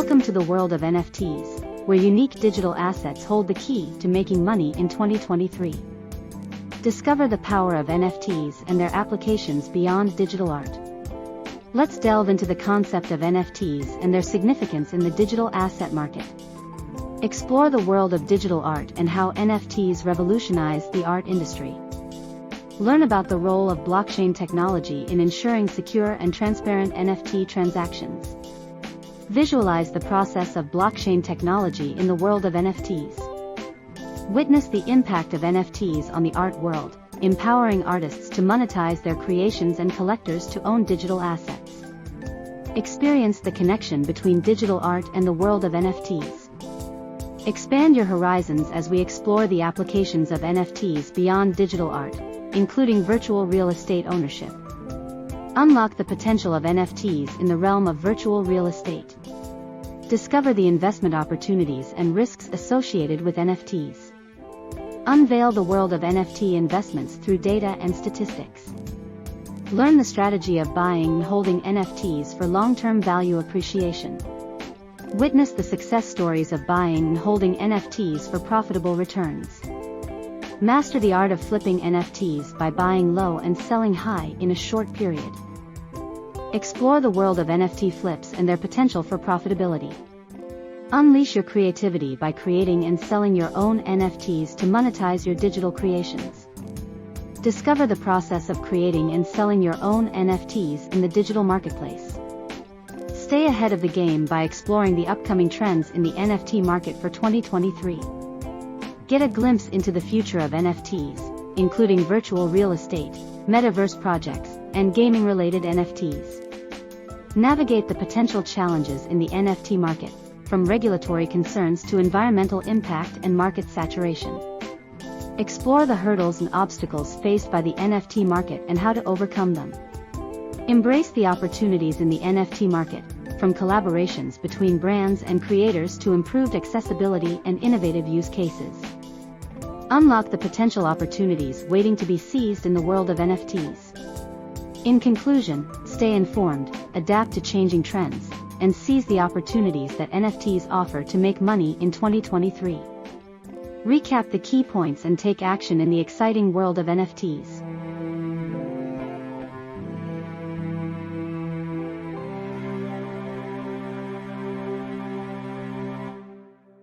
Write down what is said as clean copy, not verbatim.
Welcome to the world of NFTs, where unique digital assets hold the key to making money in 2023. Discover the power of NFTs and their applications beyond digital art. Let's delve into the concept of NFTs and their significance in the digital asset market. Explore the world of digital art and how NFTs revolutionize the art industry. Learn about the role of blockchain technology in ensuring secure and transparent NFT transactions. Visualize the process of blockchain technology in the world of NFTs. Witness the impact of NFTs on the art world, empowering artists to monetize their creations and collectors to own digital assets. Experience the connection between digital art and the world of NFTs. Expand your horizons as we explore the applications of NFTs beyond digital art, including virtual real estate ownership. Unlock the potential of NFTs in the realm of virtual real estate. Discover the investment opportunities and risks associated with NFTs. Unveil the world of NFT investments through data and statistics. Learn the strategy of buying and holding NFTs for long-term value appreciation. Witness the success stories of buying and holding NFTs for profitable returns. Master the art of flipping NFTs by buying low and selling high in a short period. Explore the world of NFT flips and their potential for profitability. Unleash your creativity by creating and selling your own NFTs to monetize your digital creations. Discover the process of creating and selling your own NFTs in the digital marketplace. Stay ahead of the game by exploring the upcoming trends in the NFT market for 2023. Get a glimpse into the future of NFTs, including virtual real estate, metaverse projects, and gaming-related NFTs. Navigate the potential challenges in the NFT market, from regulatory concerns to environmental impact and market saturation. Explore the hurdles and obstacles faced by the NFT market and how to overcome them. Embrace the opportunities in the NFT market, from collaborations between brands and creators to improved accessibility and innovative use cases. Unlock the potential opportunities waiting to be seized in the world of NFTs. In conclusion, stay informed, adapt to changing trends, and seize the opportunities that NFTs offer to make money in 2023. Recap the key points and take action in the exciting world of NFTs.